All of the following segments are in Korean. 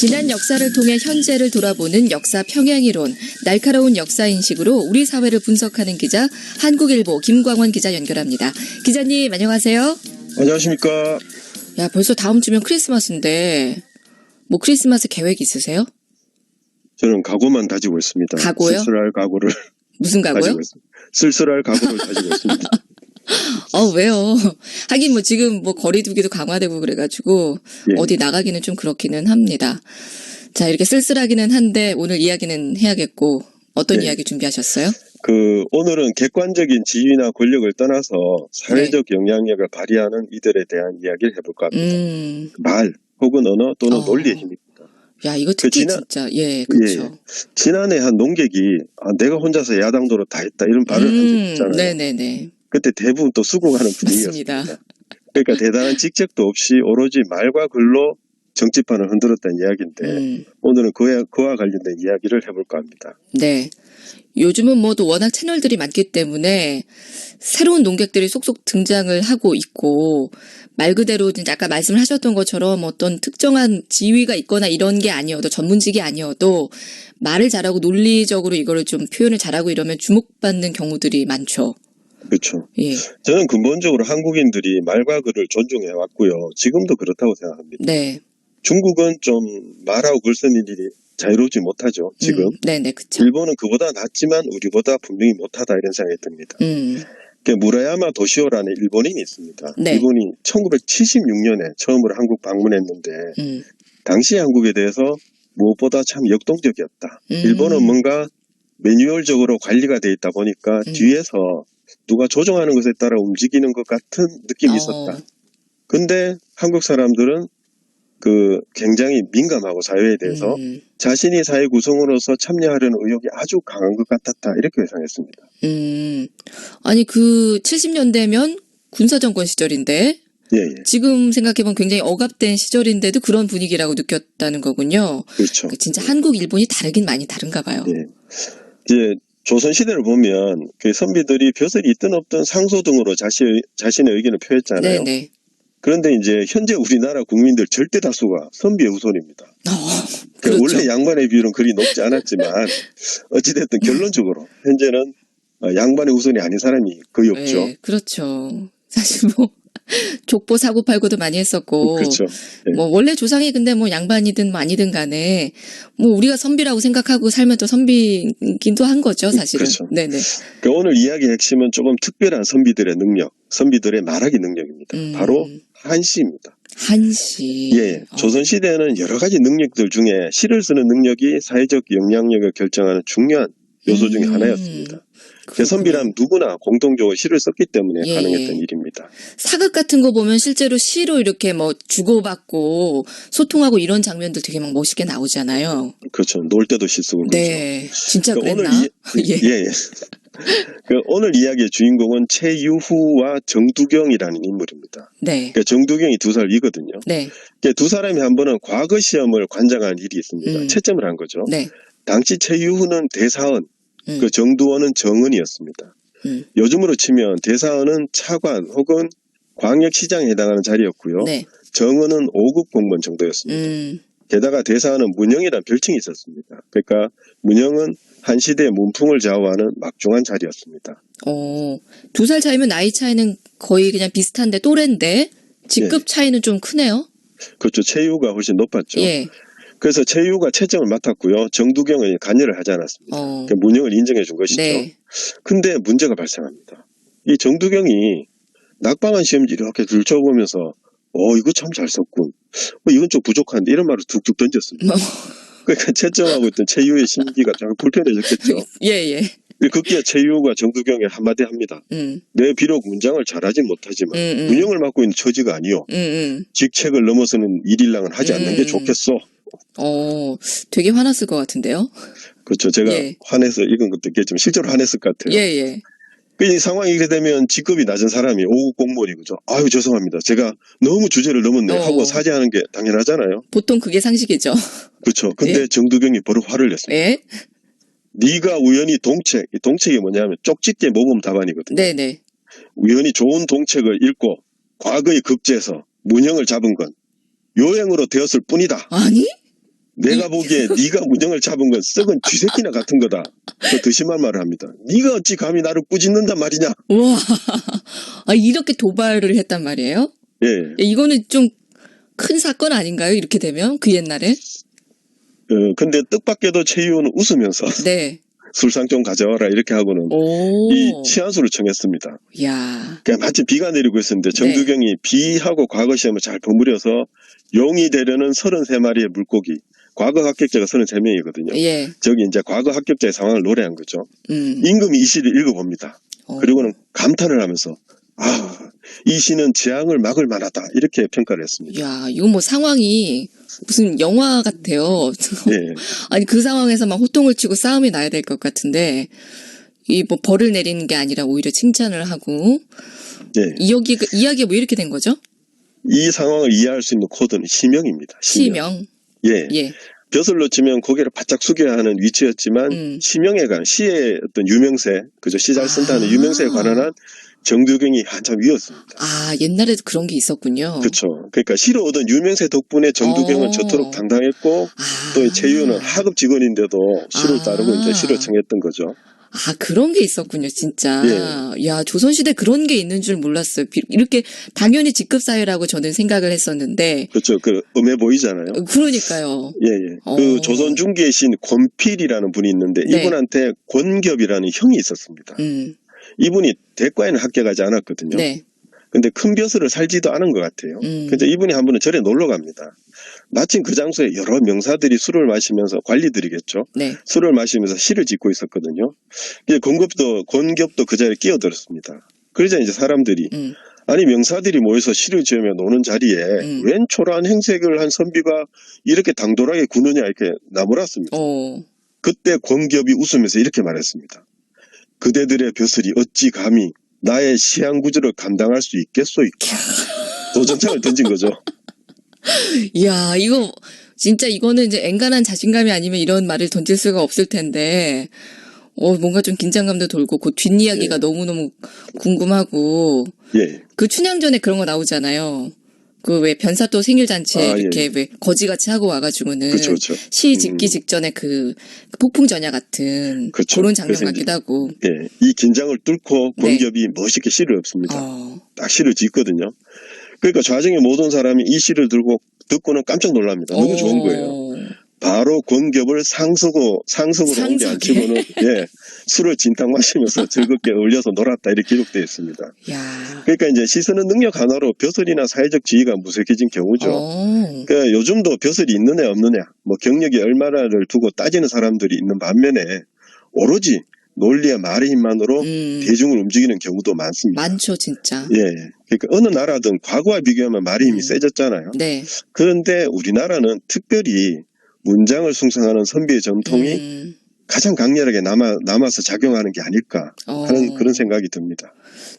지난 역사를 통해 현재를 돌아보는 역사 평행이론, 날카로운 역사 인식으로 우리 사회를 분석하는 기자, 한국일보 김광원 기자 연결합니다. 기자님 안녕하세요. 안녕하십니까. 야, 벌써 다음 주면 크리스마스인데 뭐 크리스마스 계획 있으세요? 저는 각오만 다지고 있습니다. 각오요? 쓸쓸할 각오를 무슨 각오요? 다지고 있습니다. 쓸쓸할 각오를 다지고 있습니다. 왜요? 하긴 뭐 지금 뭐 거리두기도 강화되고 그래가지고 예. 어디 나가기는 좀 그렇기는 합니다. 자, 이렇게 쓸쓸하기는 한데 오늘 이야기는 해야겠고 어떤 예. 이야기 준비하셨어요? 오늘은 객관적인 지위나 권력을 떠나서 사회적 영향력을 발휘하는 이들에 대한 이야기를 해볼까 합니다. 말 혹은 언어 또는 논리의 힘입니다. 야, 이거 특히 진짜 그렇죠. 지난해 한 농객이 내가 혼자서 야당도로 다 했다 이런 발언을 한 적이 있잖아요. 네네네. 그때 대부분 또 수긍하는 분위기였습니다. 맞습니다. 그러니까 대단한 직책도 없이 오로지 말과 글로 정치판을 흔들었다는 이야기인데 오늘은 그와 관련된 이야기를 해볼까 합니다. 네. 요즘은 뭐 또 워낙 채널들이 많기 때문에 새로운 농객들이 속속 등장을 하고 있고 말 그대로 진짜 아까 말씀을 하셨던 것처럼 어떤 특정한 지위가 있거나 이런 게 아니어도 전문직이 아니어도 말을 잘하고 논리적으로 이거를 좀 표현을 잘하고 이러면 주목받는 경우들이 많죠. 그렇죠. 예. 저는 근본적으로 한국인들이 말과 글을 존중해 왔고요. 지금도 그렇다고 생각합니다. 네. 중국은 좀 말하고 글 쓰는 일이 자유롭지 못하죠. 지금. 네네, 그렇죠. 일본은 그보다 낫지만 우리보다 분명히 못하다 이런 생각이 듭니다. 무라야마 도시오라는 일본인이 있습니다. 네. 이분이 1976년에 처음으로 한국 방문했는데 당시 한국에 대해서 무엇보다 참 역동적이었다. 일본은 뭔가 매뉴얼적으로 관리가 돼 있다 보니까 뒤에서 누가 조종하는 것에 따라 움직이는 것 같은 느낌이 있었다. 근데 한국 사람들은 굉장히 민감하고 사회에 대해서 자신이 사회 구성으로서 참여하려는 의욕이 아주 강한 것 같았다. 이렇게 예상했습니다. 아니 70년대면 군사정권 시절인데 예. 지금 생각해보면 굉장히 억압된 시절인데도 그런 분위기라고 느꼈다는 거군요. 그렇죠. 진짜 한국, 일본이 다르긴 많이 다른가 봐요. 예. 이제 조선시대를 보면 선비들이 벼슬이 있든 없든 상소 등으로 자신의 의견을 표했잖아요. 네네. 그런데 이제 현재 우리나라 국민들 절대 다수가 선비의 우선입니다. 그렇죠. 원래 양반의 비율은 그리 높지 않았지만 어찌됐든 결론적으로 현재는 양반의 우선이 아닌 사람이 거의 없죠. 네, 그렇죠. 사실 뭐 족보 사고 팔고도 많이 했었고, 그렇죠. 네. 뭐 원래 조상이 근데 뭐 양반이든 뭐 아니든 간에 뭐 우리가 선비라고 생각하고 살면 또 선비이기도 한 거죠, 사실은. 그렇죠. 네네. 오늘 이야기의 핵심은 조금 특별한 선비들의 능력, 선비들의 말하기 능력입니다. 바로 한시입니다. 한시. 예. 조선시대에는 여러 가지 능력들 중에 시를 쓰는 능력이 사회적 영향력을 결정하는 중요한 요소 중에 하나였습니다. 선비라면 누구나 공통적으로 시를 썼기 때문에 가능했던 일입니다. 사극 같은 거 보면 실제로 시로 이렇게 뭐 주고받고 소통하고 이런 장면들 되게 막 멋있게 나오잖아요. 그렇죠. 놀 때도 시 쓰고 그렇죠. 네. 진짜 그랬나? 예. 오늘 이야기의 주인공은 최유후와 정두경이라는 인물입니다. 네. 정두경이 2살 위거든요. 네. 두 사람이 한 번은 과거 시험을 관장한 일이 있습니다. 채점을 한 거죠. 네. 당시 최유후는 대사원, 정두원은 정은이었습니다. 요즘으로 치면 대사원은 차관 혹은 광역시장에 해당하는 자리였고요. 네. 정은은 5급 공무원 정도였습니다. 게다가 대사원은 문영이라는 별칭이 있었습니다. 그러니까 문영은 한 시대의 문풍을 좌우하는 막중한 자리였습니다. 2살 차이면 나이 차이는 거의 그냥 비슷한데 또래인데 직급 차이는 좀 크네요. 그렇죠. 최유가 훨씬 높았죠. 예. 그래서 최유가 채점을 맡았고요. 정두경은 관여를 하지 않았습니다. 그러니까 문영을 인정해 준 것이죠. 네. 근데 문제가 발생합니다. 이 정두경이 낙방한 시험지 이렇게 들춰보면서 이거 참 잘 썼군. 이건 좀 부족한데 이런 말을 툭툭 던졌습니다. 그러니까 채점하고 있던 최유의 심기가 좀 불편해졌겠죠. 예. 급기야 최유가 정두경에 한마디 합니다. 내 비록 문장을 잘하진 못하지만 문영을 맡고 있는 처지가 아니오. 직책을 넘어서는 일일랑은 하지 않는 게 좋겠어. 되게 화났을 것 같은데요. 그렇죠. 제가 화내서 읽은 것도 있겠지만 실제로 화냈을 것 같아요. 예. 이 상황이 이렇게 되면 직급이 낮은 사람이 5급 공무원이죠. 아유 죄송합니다. 제가 너무 주제를 넘었네 하고 사죄하는 게 당연하잖아요. 보통 그게 상식이죠. 그렇죠. 근데 정두경이 바로 화를 냈습니다. 예? 네가 우연히 이 동책이 뭐냐면 쪽집게 모범 답안이거든요. 네네. 우연히 좋은 동책을 읽고 과거의 급제에서 문형을 잡은 건 요행으로 되었을 뿐이다. 아니? 내가 보기에 네가 문영을 잡은 건 썩은 쥐새끼나 같은 거다. 더 심한 말을 합니다. 네가 어찌 감히 나를 꾸짖는단 말이냐. 와, 이렇게 도발을 했단 말이에요? 예. 이거는 좀 큰 사건 아닌가요? 이렇게 되면 그 옛날에? 근데 뜻밖에도 최유호는 웃으면서 네. 술상 좀 가져와라 이렇게 하고는 이 시한수를 청했습니다. 야. 그러니까 마치 비가 내리고 있었는데 정두경이 비하고 과거 시험을 잘 버무려서 용이 되려는 33마리의 물고기. 과거 합격자가 33명이거든요. 예. 저기 이제 과거 합격자의 상황을 노래한 거죠. 임금이 이 시를 읽어봅니다. 그리고는 감탄을 하면서 이 시는 재앙을 막을 만하다 이렇게 평가를 했습니다. 야, 이거 뭐 상황이 무슨 영화 같아요. 예. 아니 그 상황에서 막 호통을 치고 싸움이 나야 될 것 같은데 이 뭐 벌을 내리는 게 아니라 오히려 칭찬을 하고. 예. 이야기가 뭐 이렇게 된 거죠? 이 상황을 이해할 수 있는 코드는 시명입니다. 시명. 예. 예. 벼슬로 치면 고개를 바짝 숙여야 하는 위치였지만 시명에 관한 시의 어떤 유명세, 그죠? 시 잘 쓴다는 유명세에 관한 정두경이 한참 위였습니다. 옛날에도 그런 게 있었군요. 그렇죠. 그러니까 시로 얻은 유명세 덕분에 정두경은 저토록 당당했고 또 최유호는 하급 직원인데도 시를 따르고 이제 시를 청했던 거죠. 그런 게 있었군요, 진짜. 예. 야, 조선시대 그런 게 있는 줄 몰랐어요. 이렇게 당연히 직급사회라고 저는 생각을 했었는데. 그렇죠. 음해 보이잖아요. 그러니까요. 예. 그 조선 중기의 신 권필이라는 분이 있는데 네. 이분한테 권겹이라는 형이 있었습니다. 이분이 대과에는 합격하지 않았거든요. 네. 근데 큰 벼슬을 살지도 않은 것 같아요. 근데 이분이 한 번은 절에 놀러 갑니다. 마침 그 장소에 여러 명사들이 술을 마시면서 관리들이겠죠. 네. 술을 마시면서 시를 짓고 있었거든요. 권겹도 그 자리에 끼어들었습니다. 그러자 이제 사람들이 아니 명사들이 모여서 시를 지으며 노는 자리에 웬 초라한 행색을 한 선비가 이렇게 당돌하게 구느냐 이렇게 나무랐습니다. 그때 권겹이 웃으면서 이렇게 말했습니다. 그대들의 벼슬이 어찌 감히 나의 시향구조를 감당할 수 있겠소이까. 도전장을 던진 거죠. 이야, 진짜 이거는 이제 앵간한 자신감이 아니면 이런 말을 던질 수가 없을 텐데, 뭔가 좀 긴장감도 돌고, 그 뒷이야기가 너무너무 궁금하고, 예. 그 춘향전에 그런 거 나오잖아요. 그 왜 변사또 생일잔치에 이렇게 왜 거지같이 하고 와가지고는 그쵸. 시 짓기 직전에 그 폭풍전야 같은 그런 장면 같기도 하고. 예. 이 긴장을 뚫고 권겹이 멋있게 시를 읊습니다. 딱 시를 짓거든요. 그러니까 좌정의 모든 사람이 이 시를 듣고는 깜짝 놀랍니다. 너무 좋은 거예요. 바로 권겹을 상석으로 온 게 안 치고는 술을 진탕 마시면서 즐겁게 어울려서 놀았다 이렇게 기록되어 있습니다. 야. 그러니까 이제 시 쓰는 능력 하나로 벼슬이나 사회적 지위가 무색해진 경우죠. 그러니까 요즘도 벼슬이 있느냐 없느냐, 뭐 경력이 얼마나를 두고 따지는 사람들이 있는 반면에 오로지 논리와 말의 힘만으로 대중을 움직이는 경우도 많습니다. 많죠, 진짜. 예. 그러니까 어느 나라든 과거와 비교하면 말의 힘이 세졌잖아요. 네. 그런데 우리나라는 특별히 문장을 숭상하는 선비의 전통이 가장 강렬하게 남아서 작용하는 게 아닐까 하는 그런 생각이 듭니다.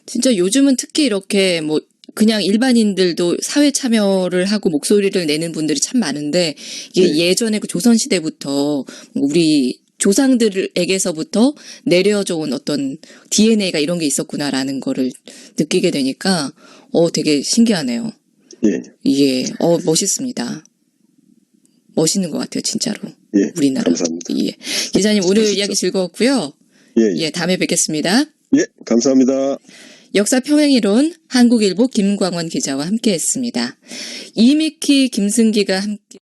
진짜 요즘은 특히 이렇게 뭐 그냥 일반인들도 사회 참여를 하고 목소리를 내는 분들이 참 많은데 이게 예전에 그 조선시대부터 우리 조상들에게서부터 내려져 온 어떤 DNA가 이런 게 있었구나라는 거를 느끼게 되니까 되게 신기하네요. 예. 멋있습니다. 멋있는 것 같아요, 진짜로. 예. 우리나라. 감사합니다. 예. 기자님 오늘 이야기 즐거웠고요. 예. 다음에 뵙겠습니다. 예, 감사합니다. 역사평행이론 한국일보 김광원 기자와 함께했습니다. 이미키 김승기가 함께